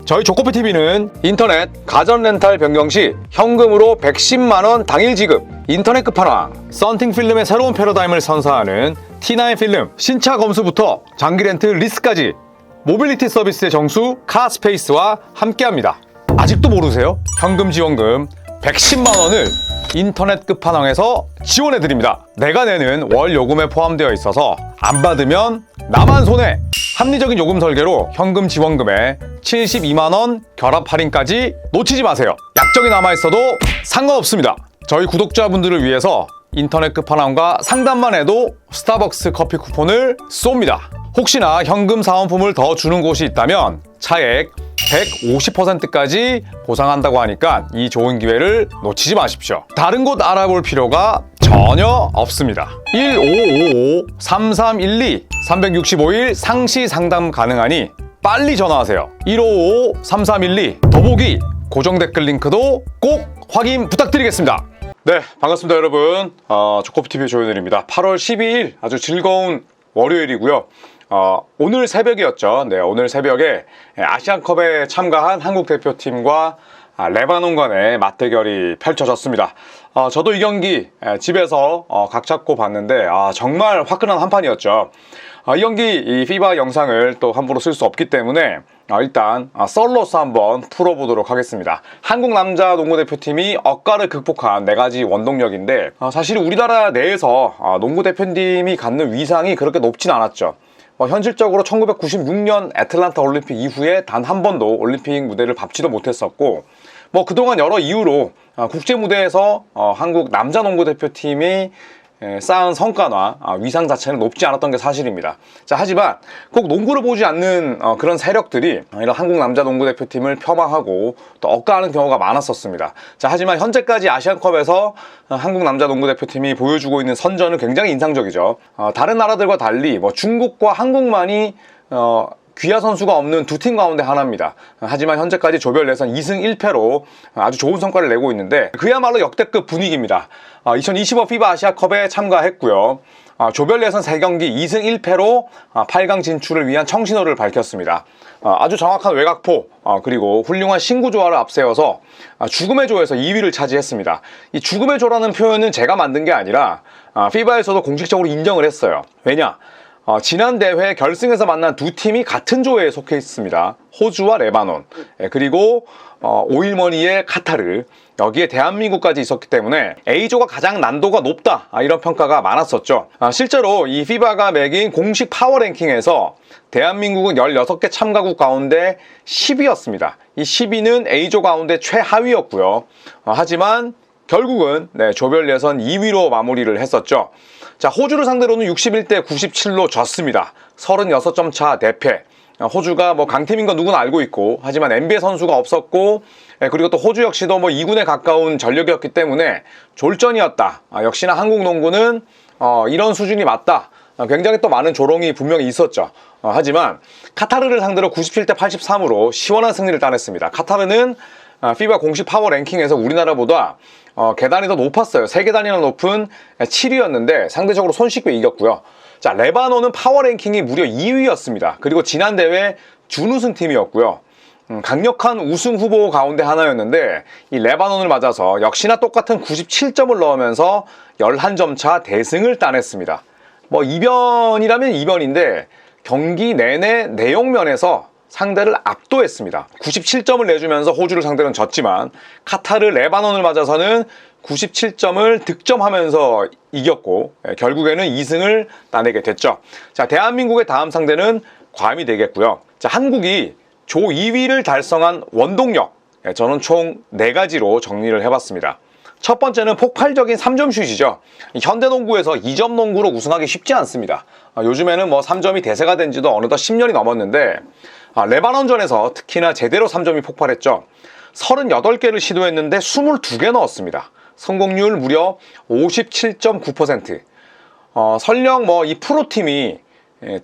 저희 조코피TV는 인터넷 가전 렌탈 변경 시 현금으로 110만원 당일 지급, 인터넷 끝판왕, 썬팅 필름의 새로운 패러다임을 선사하는 T9 필름 신차 검수부터 장기 렌트 리스까지 모빌리티 서비스의 정수 카스페이스와 함께합니다. 아직도 모르세요? 현금 지원금 110만원을 인터넷 끝판왕에서 지원해드립니다. 내가 내는 월 요금에 포함되어 있어서 안 받으면 나만 손해! 합리적인 요금 설계로 현금 지원금에 72만원 결합 할인까지 놓치지 마세요. 약정이 남아있어도 상관없습니다. 저희 구독자분들을 위해서 인터넷 끝판왕과 상담만 해도 스타벅스 커피 쿠폰을 쏩니다. 혹시나 현금 사은품을 더 주는 곳이 있다면 차액 150%까지 보상한다고 하니까 이 좋은 기회를 놓치지 마십시오. 다른 곳 알아볼 필요가 전혀 없습니다. 1555-3312 365일 상시 상담 가능하니 빨리 전화하세요. 1555-3312 더보기 고정 댓글 링크도 꼭 확인 부탁드리겠습니다. 네, 반갑습니다 여러분. 조코피TV의 조현일입니다. 8월 12일 아주 즐거운 월요일이고요. 오늘 새벽이었죠. 네, 오늘 새벽에 아시안컵에 참가한 한국 대표팀과 레바논 간의 맞대결이 펼쳐졌습니다. 저도 이 경기 집에서 각 잡고 봤는데 정말 화끈한 한판이었죠. 이 경기 이 피바 영상을 또 함부로 쓸 수 없기 때문에 일단 썰로서 한번 풀어보도록 하겠습니다. 한국 남자 농구대표팀이 억가를 극복한 4가지 원동력인데 사실 우리나라 내에서 농구 대표팀이 갖는 위상이 그렇게 높진 않았죠. 현실적으로 1996년 애틀란타 올림픽 이후에 단 한 번도 올림픽 무대를 밟지도 못했었고 그동안 여러 이유로 국제 무대에서 한국 남자 농구 대표팀이 쌓은 성과나 위상 자체는 높지 않았던 게 사실입니다. 자, 하지만 꼭 농구를 보지 않는 그런 세력들이 이런 한국 남자 농구 대표팀을 폄하하고 또 억까하는 경우가 많았었습니다. 자, 하지만 현재까지 아시안컵에서 한국 남자 농구 대표팀이 보여주고 있는 선전은 굉장히 인상적이죠. 다른 나라들과 달리 중국과 한국만이 귀하 선수가 없는 두 팀 가운데 하나입니다. 하지만 현재까지 조별 예선 2승 1패로 아주 좋은 성과를 내고 있는데 그야말로 역대급 분위기입니다. 2025 피바 아시아컵에 참가했고요. 조별 예선 3경기 2승 1패로 8강 진출을 위한 청신호를 밝혔습니다. 아주 정확한 외곽포 그리고 훌륭한 신구조화를 앞세워서 죽음의 조에서 2위를 차지했습니다. 이 죽음의 조라는 표현은 제가 만든 게 아니라 피바에서도 공식적으로 인정을 했어요. 왜냐? 지난 대회 결승에서 만난 두 팀이 같은 조에 속해 있습니다. 호주와 레바논, 그리고 오일머니의 카타르, 여기에 대한민국까지 있었기 때문에 A조가 가장 난도가 높다 이런 평가가 많았었죠. 실제로 이 피바가 매긴 공식 파워 랭킹에서 대한민국은 16개 참가국 가운데 10위였습니다. 이 10위는 A조 가운데 최하위였고요. 하지만 결국은 조별 예선 2위로 마무리를 했었죠. 자, 호주를 상대로는 61대 97로 졌습니다. 36점 차 대패. 호주가 강팀인 건 누구나 알고 있고, 하지만 NBA 선수가 없었고, 그리고 또 호주 역시도 2군에 가까운 전력이었기 때문에 졸전이었다. 역시나 한국 농구는 이런 수준이 맞다. 굉장히 또 많은 조롱이 분명히 있었죠. 하지만 카타르를 상대로 97대 83으로 시원한 승리를 따냈습니다. 카타르는 피바 공식 파워 랭킹에서 우리나라보다 계단이 더 높았어요. 3계단이나 높은 7위였는데 상대적으로 손쉽게 이겼고요. 자, 레바논은 파워 랭킹이 무려 2위였습니다. 그리고 지난 대회 준우승 팀이었고요. 강력한 우승 후보 가운데 하나였는데 이 레바논을 맞아서 역시나 똑같은 97점을 넣으면서 11점 차 대승을 따냈습니다. 이변이라면 이변인데 경기 내내 내용 면에서 상대를 압도했습니다. 97점을 내주면서 호주를 상대로는 졌지만 카타르, 레바논을 맞아서는 97점을 득점하면서 이겼고 결국에는 2승을 따내게 됐죠. 자, 대한민국의 다음 상대는 괌이 되겠고요. 자, 한국이 조 2위를 달성한 원동력, 저는 총 4가지로 정리를 해봤습니다. 첫 번째는 폭발적인 3점 슛이죠. 현대농구에서 2점 농구로 우승하기 쉽지 않습니다. 요즘에는 3점이 대세가 된 지도 어느덧 10년이 넘었는데 레바논전에서 특히나 제대로 3점이 폭발했죠. 38개를 시도했는데 22개 넣었습니다. 성공률 무려 57.9%. 설령 이 프로팀이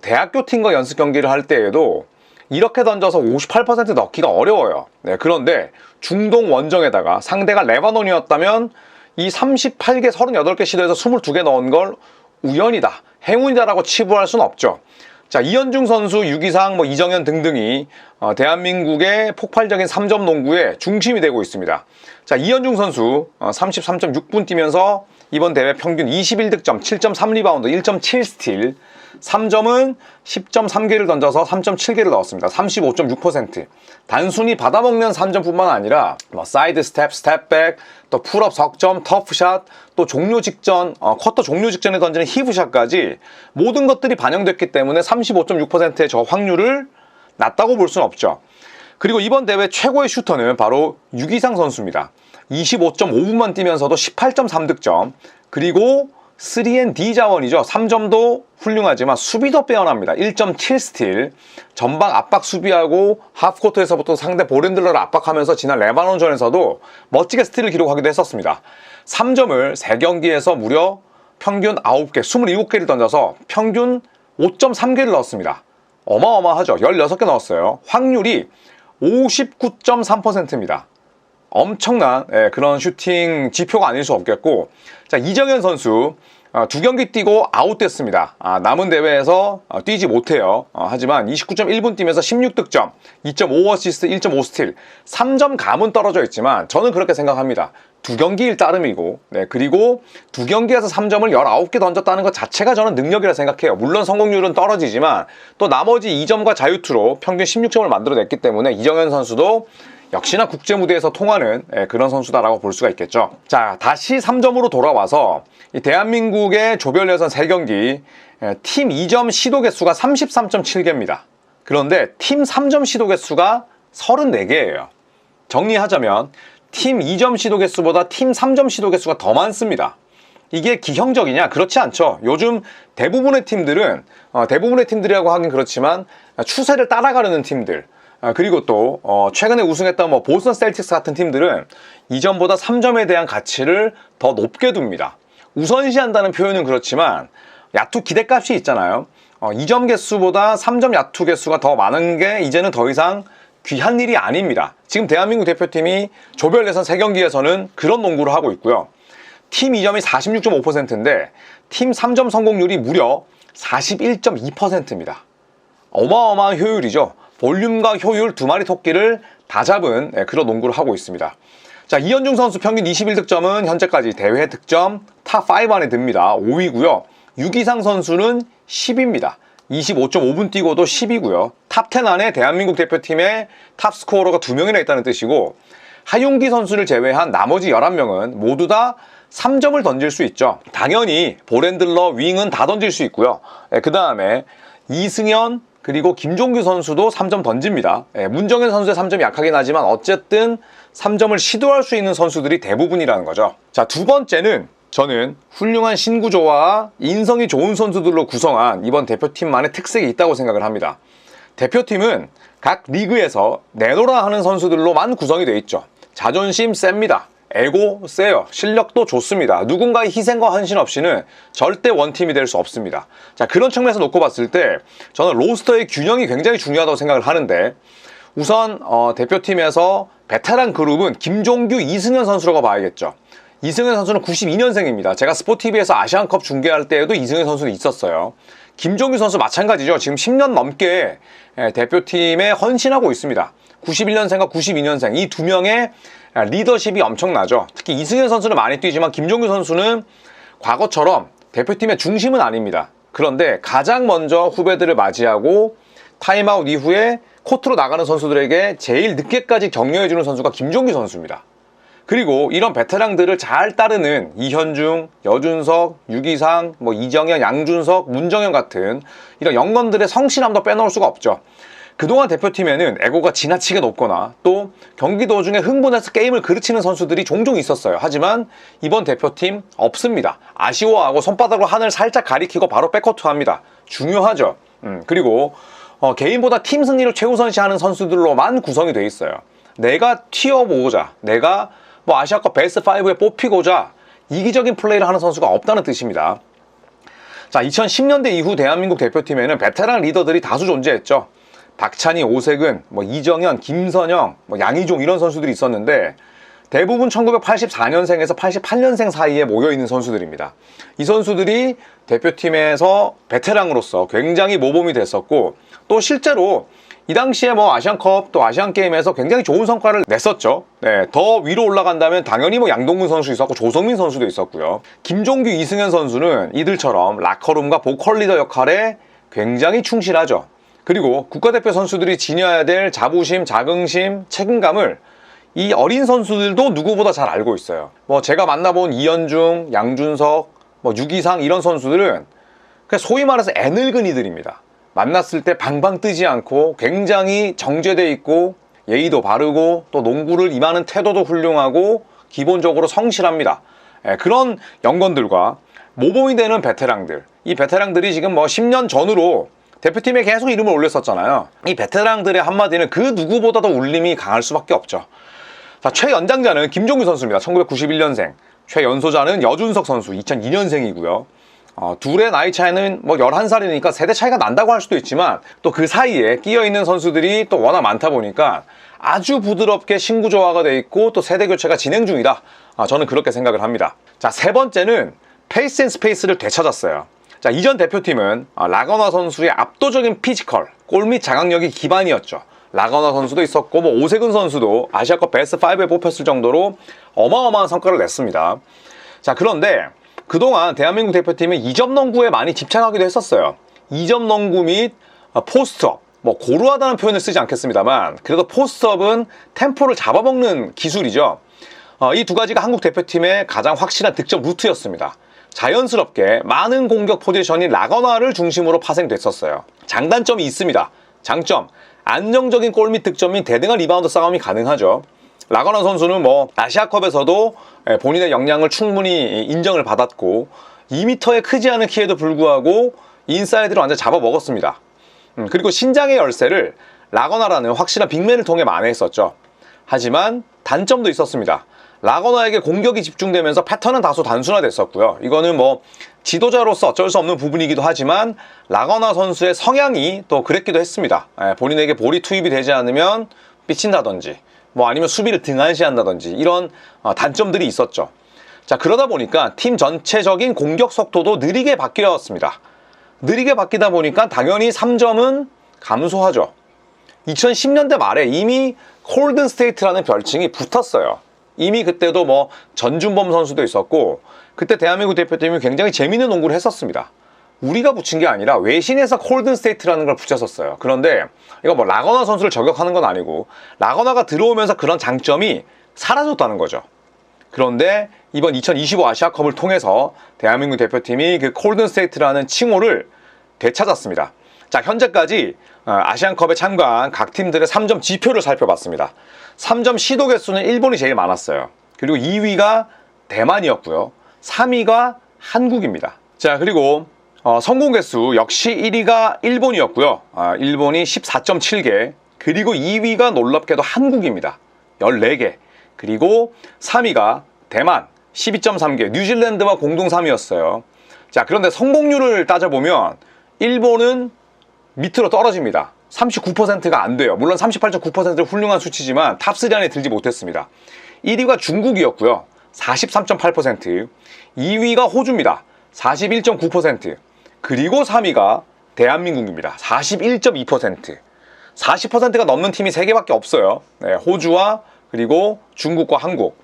대학교 팀과 연습 경기를 할 때에도 이렇게 던져서 58% 넣기가 어려워요. 그런데 중동 원정에다가 상대가 레바논이었다면 이 38개, 38개 시도해서 22개 넣은 걸 우연이다, 행운이다라고 치부할 수는 없죠. 자, 이현중 선수, 유기상, 이정현 등등이 대한민국의 폭발적인 3점 농구의 중심이 되고 있습니다. 자, 이현중 선수 33.6분 뛰면서 이번 대회 평균 21득점, 7.3리바운드, 1.7스틸, 3점은 10.3개를 던져서 3.7개를 넣었습니다. 35.6%. 단순히 받아먹는 3점뿐만 아니라 사이드 스텝, 스텝백, 또 풀업 석점, 터프샷, 또 종료 직전, 쿼터 종료 직전에 던지는 히브샷까지 모든 것들이 반영됐기 때문에 35.6%의 저 확률을 낮다고 볼 수는 없죠. 그리고 이번 대회 최고의 슈터는 바로 유기상 선수입니다. 25.5분만 뛰면서도 18.3득점, 그리고 3&D 자원이죠. 3점도 훌륭하지만 수비도 빼어납니다. 1.7스틸, 전방 압박 수비하고 하프코트에서부터 상대 볼핸들러를 압박하면서 지난 레바논전에서도 멋지게 스틸을 기록하기도 했었습니다. 3점을 3경기에서 무려 평균 9개, 27개를 던져서 평균 5.3개를 넣었습니다. 어마어마하죠. 16개 넣었어요. 확률이 59.3%입니다. 엄청난 그런 슈팅 지표가 아닐 수 없겠고, 자, 이정현 선수 2경기 뛰고 아웃됐습니다. 남은 대회에서 뛰지 못해요. 하지만 29.1분 뛰면서 16득점, 2.5어시스트, 1.5스틸, 3점 감은 떨어져 있지만 저는 그렇게 생각합니다. 2경기일 따름이고, 그리고 2경기에서 3점을 19개 던졌다는 것 자체가 저는 능력이라 생각해요. 물론 성공률은 떨어지지만 또 나머지 2점과 자유투로 평균 16점을 만들어냈기 때문에 이정현 선수도 역시나 국제 무대에서 통하는 그런 선수다라고 볼 수가 있겠죠. 자, 다시 3점으로 돌아와서 이 대한민국의 조별 예선 3경기 팀 2점 시도 개수가 33.7개입니다. 그런데 팀 3점 시도 개수가 34개예요. 정리하자면 팀 2점 시도 개수보다 팀 3점 시도 개수가 더 많습니다. 이게 기형적이냐? 그렇지 않죠. 요즘 대부분의 팀들은 대부분의 팀들이라고 하긴 그렇지만 추세를 따라가려는 팀들, 그리고 또 최근에 우승했던 보스턴 셀틱스 같은 팀들은 2점보다 3점에 대한 가치를 더 높게 둡니다. 우선시한다는 표현은 그렇지만 야투 기대값이 있잖아요. 2점 개수보다 3점 야투 개수가 더 많은 게 이제는 더 이상 귀한 일이 아닙니다. 지금 대한민국 대표팀이 조별 예선 3경기에서는 그런 농구를 하고 있고요. 팀 2점이 46.5%인데 팀 3점 성공률이 무려 41.2%입니다. 어마어마한 효율이죠. 볼륨과 효율 두 마리 토끼를 다 잡은 그런 농구를 하고 있습니다. 자, 이현중 선수 평균 21득점은 현재까지 대회 득점 탑5 안에 듭니다. 5위고요. 유기상 선수는 10위입니다. 25.5분 뛰고도 10위고요. 탑10 안에 대한민국 대표팀의 탑스코어러가 2명이나 있다는 뜻이고, 하용기 선수를 제외한 나머지 11명은 모두 다 3점을 던질 수 있죠. 당연히 볼핸들러, 윙은 다 던질 수 있고요. 그 다음에 이승현, 그리고 김종규 선수도 3점 던집니다. 문정현 선수의 3점이 약하긴 하지만 어쨌든 3점을 시도할 수 있는 선수들이 대부분이라는 거죠. 자, 두 번째는 저는 훌륭한 신구조와 인성이 좋은 선수들로 구성한 이번 대표팀만의 특색이 있다고 생각을 합니다. 대표팀은 각 리그에서 내노라 하는 선수들로만 구성이 되어 있죠. 자존심 셉니다. 에고 세요. 실력도 좋습니다. 누군가의 희생과 헌신 없이는 절대 원팀이 될 수 없습니다. 자, 그런 측면에서 놓고 봤을 때 저는 로스터의 균형이 굉장히 중요하다고 생각을 하는데, 우선 대표팀에서 베테랑 그룹은 김종규, 이승현 선수라고 봐야겠죠. 이승현 선수는 92년생입니다. 제가 스포티비에서 아시안컵 중계할 때에도 이승현 선수는 있었어요. 김종규 선수 마찬가지죠. 지금 10년 넘게 대표팀에 헌신하고 있습니다. 91년생과 92년생 이 두 명의 리더십이 엄청나죠. 특히 이승현 선수는 많이 뛰지만 김종규 선수는 과거처럼 대표팀의 중심은 아닙니다. 그런데 가장 먼저 후배들을 맞이하고 타임아웃 이후에 코트로 나가는 선수들에게 제일 늦게까지 격려해주는 선수가 김종규 선수입니다. 그리고 이런 베테랑들을 잘 따르는 이현중, 여준석, 유기상, 이정현, 양준석, 문정현 같은 이런 영건들의 성실함도 빼놓을 수가 없죠. 그동안 대표팀에는 에고가 지나치게 높거나 또 경기 도중에 흥분해서 게임을 그르치는 선수들이 종종 있었어요. 하지만 이번 대표팀 없습니다. 아쉬워하고 손바닥으로 하늘 살짝 가리키고 바로 백코트합니다. 중요하죠. 그리고 개인보다 팀 승리를 최우선시하는 선수들로만 구성이 돼 있어요. 내가 튀어보고자, 내가 아시아컵 베스트 5에 뽑히고자 이기적인 플레이를 하는 선수가 없다는 뜻입니다. 자, 2010년대 이후 대한민국 대표팀에는 베테랑 리더들이 다수 존재했죠. 박찬희, 오세근, 이정현, 김선영, 양희종 이런 선수들이 있었는데 대부분 1984년생에서 88년생 사이에 모여있는 선수들입니다. 이 선수들이 대표팀에서 베테랑으로서 굉장히 모범이 됐었고, 또 실제로 이 당시에 뭐 아시안컵 또 아시안게임에서 굉장히 좋은 성과를 냈었죠. 네, 더 위로 올라간다면 당연히 뭐 양동근 선수 있었고 조성민 선수도 있었고요. 김종규, 이승현 선수는 이들처럼 라커룸과 보컬 리더 역할에 굉장히 충실하죠. 그리고 국가대표 선수들이 지녀야 될 자부심, 자긍심, 책임감을 이 어린 선수들도 누구보다 잘 알고 있어요. 뭐 제가 만나본 이현중, 양준석, 뭐 유기상 이런 선수들은 그냥 소위 말해서 애늙은이들입니다. 만났을 때 방방 뜨지 않고 굉장히 정제돼 있고 예의도 바르고 또 농구를 임하는 태도도 훌륭하고 기본적으로 성실합니다. 그런 영건들과 모범이 되는 베테랑들, 이 베테랑들이 지금 뭐 10년 전으로 대표팀에 계속 이름을 올렸었잖아요. 이 베테랑들의 한마디는 그 누구보다도 울림이 강할 수밖에 없죠. 자, 최연장자는 김종규 선수입니다. 1991년생. 최연소자는 여준석 선수, 2002년생이고요. 둘의 나이 차이는 뭐 11살이니까 세대 차이가 난다고 할 수도 있지만 또 그 사이에 끼어있는 선수들이 또 워낙 많다 보니까 아주 부드럽게 신구조화가 돼 있고 또 세대 교체가 진행 중이다. 저는 그렇게 생각을 합니다. 자, 세 번째는 페이스 앤 스페이스를 되찾았어요. 자, 이전 대표팀은 라거나 선수의 압도적인 피지컬, 골밑 장악력이 기반이었죠. 라거나 선수도 있었고 뭐 오세근 선수도 아시아컵 베스트 5에 뽑혔을 정도로 어마어마한 성과를 냈습니다. 자, 그런데 그동안 대한민국 대표팀은 2점 농구에 많이 집착하기도 했었어요. 2점 농구 및 포스트업, 뭐 고루하다는 표현을 쓰지 않겠습니다만 그래도 포스트업은 템포를 잡아먹는 기술이죠. 이 두 가지가 한국 대표팀의 가장 확실한 득점 루트였습니다. 자연스럽게 많은 공격 포지션이 라거나를 중심으로 파생됐었어요. 장단점이 있습니다. 장점, 안정적인 골밑 득점인 대등한 리바운드 싸움이 가능하죠. 라거나 선수는 뭐 아시아컵에서도 본인의 역량을 충분히 인정을 받았고 2m의 크지 않은 키에도 불구하고 인사이드를 완전 잡아먹었습니다. 그리고 신장의 열쇠를 라거나라는 확실한 빅맨을 통해 만회했었죠. 하지만 단점도 있었습니다. 라거나에게 공격이 집중되면서 패턴은 다소 단순화됐었고요. 이거는 뭐 지도자로서 어쩔 수 없는 부분이기도 하지만 라거나 선수의 성향이 또 그랬기도 했습니다. 본인에게 볼이 투입이 되지 않으면 삐친다든지 뭐 아니면 수비를 등한시한다든지 이런 단점들이 있었죠. 자, 그러다 보니까 팀 전체적인 공격 속도도 느리게 바뀌었습니다. 느리게 바뀌다 보니까 당연히 3점은 감소하죠. 2010년대 말에 이미 콜든 스테이트라는 별칭이 붙었어요. 이미 그때도 뭐 전준범 선수도 있었고 그때 대한민국 대표팀이 굉장히 재밌는 농구를 했었습니다. 우리가 붙인 게 아니라 외신에서 콜든 스테이트라는 걸 붙였었어요. 그런데 이거 뭐 라거나 선수를 저격하는 건 아니고 라거나가 들어오면서 그런 장점이 사라졌다는 거죠. 그런데 이번 2025 아시아컵을 통해서 대한민국 대표팀이 그 콜든 스테이트라는 칭호를 되찾았습니다. 자, 현재까지 아시안컵에 참가한 각 팀들의 3점 지표를 살펴봤습니다. 3점 시도 개수는 일본이 제일 많았어요. 그리고 2위가 대만이었고요. 3위가 한국입니다. 자, 그리고 성공 개수 역시 1위가 일본이었고요. 일본이 14.7개, 그리고 2위가 놀랍게도 한국입니다. 14개, 그리고 3위가 대만 12.3개, 뉴질랜드와 공동 3위였어요. 자, 그런데 성공률을 따져보면 일본은 밑으로 떨어집니다. 39%가 안 돼요. 물론 38.9%는 훌륭한 수치지만 탑3 안에 들지 못했습니다. 1위가 중국이었고요. 43.8%, 2위가 호주입니다. 41.9%, 그리고 3위가 대한민국입니다. 41.2%. 40%가 넘는 팀이 3개밖에 없어요. 네, 호주와 그리고 중국과 한국.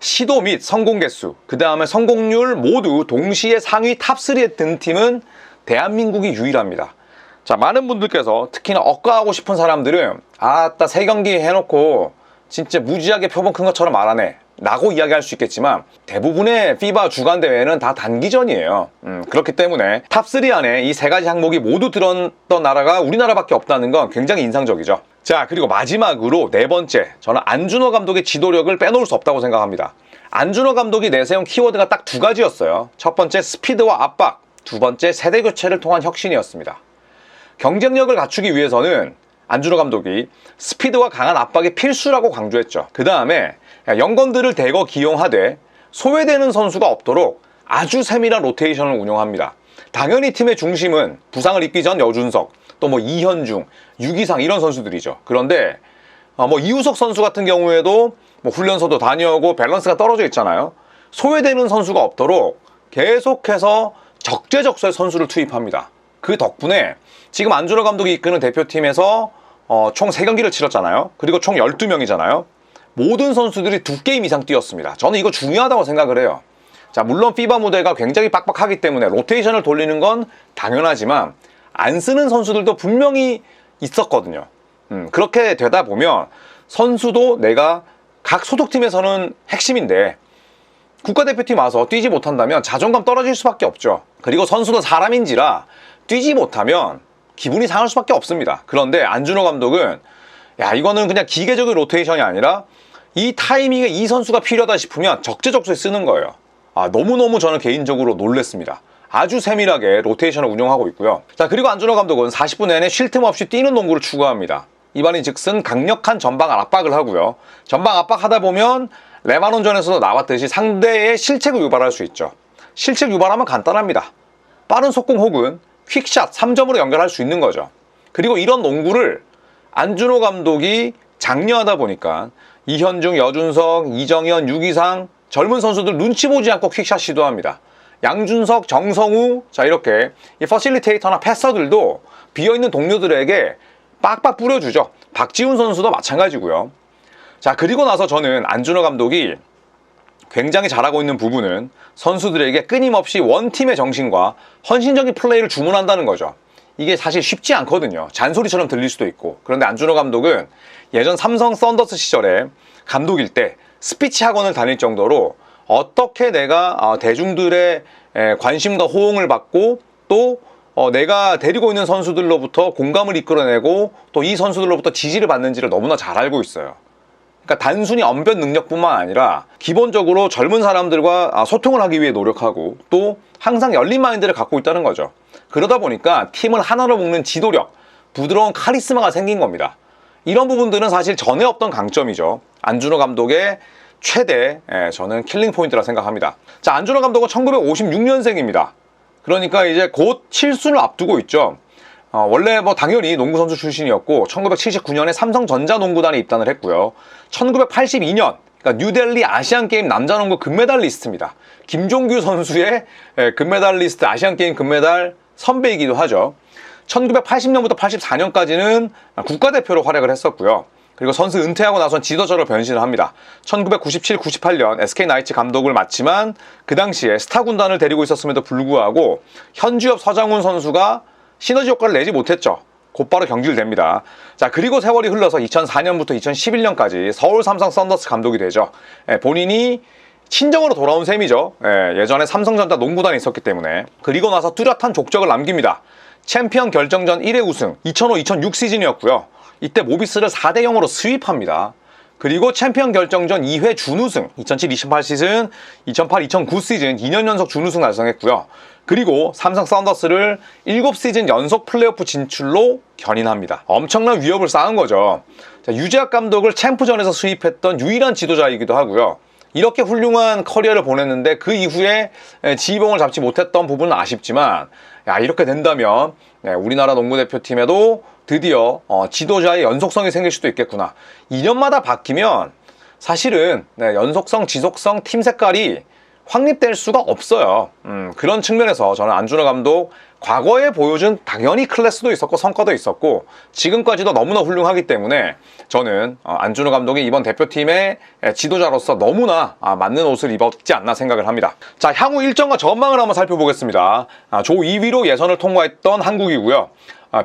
시도 및 성공 개수, 그 다음에 성공률 모두 동시에 상위 탑3에 든 팀은 대한민국이 유일합니다. 자, 많은 분들께서 특히나 억가하고 싶은 사람들은 아따 3경기 해놓고 진짜 무지하게 표본 큰 것처럼 말하네 라고 이야기할 수 있겠지만 대부분의 피바 주간 대회는 다 단기전이에요. 그렇기 때문에 탑3 안에 이 3가지 항목이 모두 들었던 나라가 우리나라밖에 없다는 건 굉장히 인상적이죠. 자, 그리고 마지막으로 네 번째, 저는 안준호 감독의 지도력을 빼놓을 수 없다고 생각합니다. 안준호 감독이 내세운 키워드가 딱 2가지였어요. 첫 번째 스피드와 압박, 두 번째 세대 교체를 통한 혁신이었습니다. 경쟁력을 갖추기 위해서는 안준호 감독이 스피드와 강한 압박이 필수라고 강조했죠. 그 다음에 영건들을 대거 기용하되 소외되는 선수가 없도록 아주 세밀한 로테이션을 운영합니다. 당연히 팀의 중심은 부상을 입기 전 여준석, 또 뭐 이현중, 유기상 이런 선수들이죠. 그런데 뭐 이우석 선수 같은 경우에도 뭐 훈련소도 다녀오고 밸런스가 떨어져 있잖아요. 소외되는 선수가 없도록 계속해서 적재적소에 선수를 투입합니다. 그 덕분에 지금 안준호 감독이 이끄는 대표팀에서 총 3경기를 치렀잖아요. 그리고 총 12명이잖아요. 모든 선수들이 2게임 이상 뛰었습니다. 저는 이거 중요하다고 생각을 해요. 자, 물론 피바 무대가 굉장히 빡빡하기 때문에 로테이션을 돌리는 건 당연하지만 안 쓰는 선수들도 분명히 있었거든요. 그렇게 되다 보면 선수도 내가 각 소속팀에서는 핵심인데 국가대표팀 와서 뛰지 못한다면 자존감 떨어질 수밖에 없죠. 그리고 선수도 사람인지라 뛰지 못하면 기분이 상할 수밖에 없습니다. 그런데 안준호 감독은 야, 이거는 그냥 기계적인 로테이션이 아니라 이 타이밍에 이 선수가 필요하다 싶으면 적재적소에 쓰는 거예요. 너무너무 저는 개인적으로 놀랬습니다. 아주 세밀하게 로테이션을 운영하고 있고요. 자, 그리고 안준호 감독은 40분 내내 쉴 틈 없이 뛰는 농구를 추구합니다. 이 말인 즉슨 강력한 전방 압박을 하고요. 전방 압박하다 보면 레바논전에서도 나왔듯이 상대의 실책을 유발할 수 있죠. 실책 유발하면 간단합니다. 빠른 속공 혹은 퀵샷 3점으로 연결할 수 있는 거죠. 그리고 이런 농구를 안준호 감독이 장려하다 보니까 이현중, 여준석, 이정현, 유기상 젊은 선수들 눈치 보지 않고 퀵샷 시도합니다. 양준석, 정성우, 자, 이렇게 이 퍼실리테이터나 패서들도 비어있는 동료들에게 빡빡 뿌려주죠. 박지훈 선수도 마찬가지고요. 자, 그리고 나서 저는 안준호 감독이 굉장히 잘하고 있는 부분은 선수들에게 끊임없이 원팀의 정신과 헌신적인 플레이를 주문한다는 거죠. 이게 사실 쉽지 않거든요. 잔소리처럼 들릴 수도 있고. 그런데 안준호 감독은 예전 삼성 썬더스 시절에 감독일 때 스피치 학원을 다닐 정도로 어떻게 내가 대중들의 관심과 호응을 받고 또 내가 데리고 있는 선수들로부터 공감을 이끌어내고 또 이 선수들로부터 지지를 받는지를 너무나 잘 알고 있어요. 그러니까 단순히 언변 능력뿐만 아니라 기본적으로 젊은 사람들과 소통을 하기 위해 노력하고 또 항상 열린 마인드를 갖고 있다는 거죠. 그러다 보니까 팀을 하나로 묶는 지도력, 부드러운 카리스마가 생긴 겁니다. 이런 부분들은 사실 전에 없던 강점이죠. 안준호 감독의 최대 저는 킬링 포인트라 생각합니다. 자, 안준호 감독은 1956년생입니다. 그러니까 이제 곧 칠순을 앞두고 있죠. 원래 뭐 당연히 농구 선수 출신이었고 1979년에 삼성전자 농구단에 입단을 했고요. 1982년 그러니까 뉴델리 아시안게임 남자농구 금메달리스트입니다. 김종규 선수의 금메달리스트 아시안게임 금메달 선배이기도 하죠. 1980년부터 84년까지는 국가대표로 활약을 했었고요. 그리고 선수 은퇴하고 나선 지도자로 변신을 합니다. 1997, 98년 SK나이츠 감독을 맡지만 그 당시에 스타 군단을 데리고 있었음에도 불구하고 현주엽 서장훈 선수가 시너지 효과를 내지 못했죠. 곧바로 경질됩니다. 자, 그리고 세월이 흘러서 2004년부터 2011년까지 서울 삼성 썬더스 감독이 되죠. 본인이 친정으로 돌아온 셈이죠. 예전에 삼성전자 농구단에 있었기 때문에. 그리고 나서 뚜렷한 족적을 남깁니다. 챔피언 결정전 1회 우승 2005-2006 시즌이었고요. 이때 모비스를 4대0으로 스윕합니다. 그리고 챔피언 결정전 2회 준우승 2007-2008 시즌, 2008-2009 시즌 2년 연속 준우승 달성했고요. 그리고 삼성 썬더스를 7시즌 연속 플레이오프 진출로 견인합니다. 엄청난 위협을 쌓은 거죠. 자, 유재학 감독을 챔프전에서 수입했던 유일한 지도자이기도 하고요. 이렇게 훌륭한 커리어를 보냈는데 그 이후에 지휘봉을 잡지 못했던 부분은 아쉽지만 이렇게 된다면 우리나라 농구대표팀에도 드디어 지도자의 연속성이 생길 수도 있겠구나. 2년마다 바뀌면 사실은 연속성, 지속성, 팀 색깔이 확립될 수가 없어요. 그런 측면에서 저는 안준호 감독 과거에 보여준 당연히 클래스도 있었고 성과도 있었고 지금까지도 너무나 훌륭하기 때문에 저는 안준호 감독이 이번 대표팀의 지도자로서 너무나 맞는 옷을 입었지 않나 생각을 합니다. 자, 향후 일정과 전망을 한번 살펴보겠습니다. 조 2위로 예선을 통과했던 한국이고요.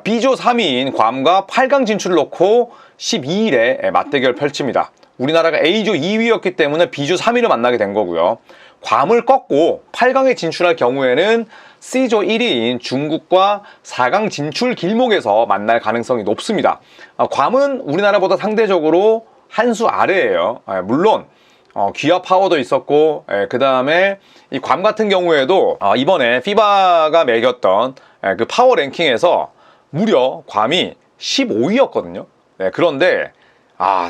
B조 3위인 괌과 8강 진출을 놓고 12일에 맞대결 펼칩니다. 우리나라가 A조 2위였기 때문에 B조 3위를 만나게 된 거고요. 괌을 꺾고 8강에 진출할 경우에는 C조 1위인 중국과 4강 진출 길목에서 만날 가능성이 높습니다. 괌은 우리나라보다 상대적으로 한 수 아래예요. 물론 기아 파워도 있었고 그 다음에 이 괌 같은 경우에도 이번에 피바가 매겼던 그 파워 랭킹에서 무려 괌이 15위였거든요. 그런데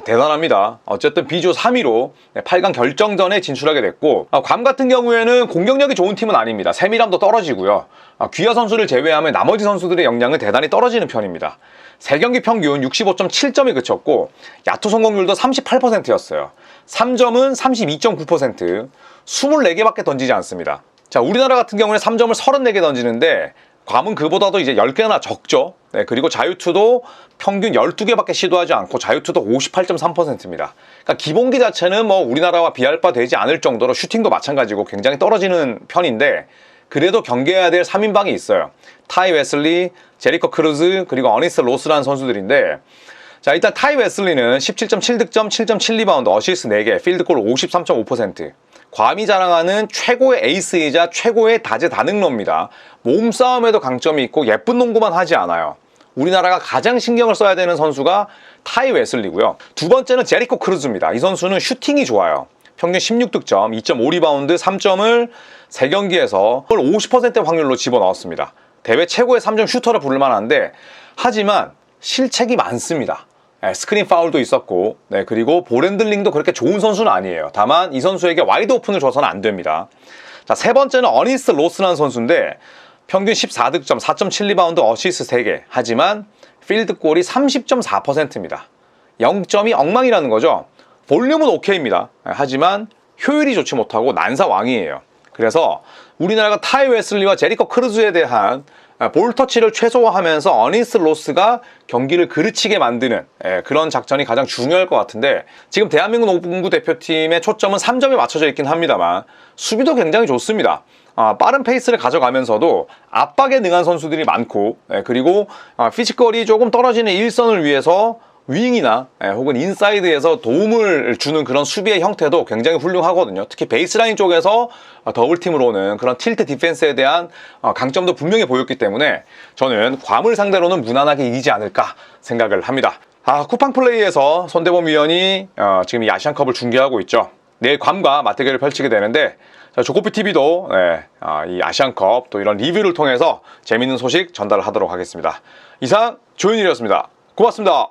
대단합니다. 어쨌든 B조 3위로 8강 결정전에 진출하게 됐고, 괌 같은 경우에는 공격력이 좋은 팀은 아닙니다. 세밀함도 떨어지고요. 귀하 선수를 제외하면 나머지 선수들의 역량은 대단히 떨어지는 편입니다. 3경기 평균 65.7점에 그쳤고 야투 성공률도 38%였어요. 3점은 32.9%, 24개밖에 던지지 않습니다. 자, 우리나라 같은 경우는 3점을 34개 던지는데 괌은 그보다도 이제 10개나 적죠. 네, 그리고 자유투도 평균 12개밖에 시도하지 않고 자유투도 58.3%입니다. 그러니까 기본기 자체는 뭐 우리나라와 비할 바 되지 않을 정도로 슈팅도 마찬가지고 굉장히 떨어지는 편인데, 그래도 경계해야 될 3인방이 있어요. 타이 웨슬리, 제리커 크루즈, 그리고 어니스 로스라는 선수들인데, 자, 일단 타이 웨슬리는 17.7득점, 7.7리바운드, 어시스트 4개, 필드골 53.5%. 괌이 자랑하는 최고의 에이스이자 최고의 다재다능러입니다. 몸싸움에도 강점이 있고 예쁜 농구만 하지 않아요. 우리나라가 가장 신경을 써야 되는 선수가 타이 웨슬리고요. 두 번째는 제리커 크루즈입니다. 이 선수는 슈팅이 좋아요. 평균 16득점, 2.5리바운드, 3점을 3경기에서 50%의 확률로 집어넣었습니다. 대회 최고의 3점 슈터로 부를 만한데, 하지만 실책이 많습니다. 스크린 파울도 있었고, 그리고 볼 핸들링도 그렇게 좋은 선수는 아니에요. 다만 이 선수에게 와이드 오픈을 줘서는 안 됩니다. 자, 세 번째는 어니스 로스라는 선수인데 평균 14득점, 4.7리바운드, 어시스트 3개. 하지만 필드골이 30.4%입니다. 0점이 엉망이라는 거죠. 볼륨은 오케이입니다. 하지만 효율이 좋지 못하고 난사왕이에요. 그래서 우리나라가 타이 웨슬리와 제리커 크루즈에 대한 볼 터치를 최소화하면서 어니스 로스가 경기를 그르치게 만드는 그런 작전이 가장 중요할 것 같은데, 지금 대한민국 농구 대표팀의 초점은 3점에 맞춰져 있긴 합니다만 수비도 굉장히 좋습니다. 빠른 페이스를 가져가면서도 압박에 능한 선수들이 많고, 그리고 피지컬이 조금 떨어지는 일선을 위해서 윙이나 혹은 인사이드에서 도움을 주는 그런 수비의 형태도 굉장히 훌륭하거든요. 특히 베이스라인 쪽에서 더블팀으로 오는 그런 틸트 디펜스에 대한 강점도 분명히 보였기 때문에 저는 괌을 상대로는 무난하게 이기지 않을까 생각을 합니다. 쿠팡 플레이에서 손대범 위원이 지금 이 아시안컵을 중계하고 있죠. 내일 괌과 맞대결을 펼치게 되는데, 조코피TV도 이 아시안컵 또 이런 리뷰를 통해서 재밌는 소식 전달을 하도록 하겠습니다. 이상 조윤일이었습니다. 고맙습니다.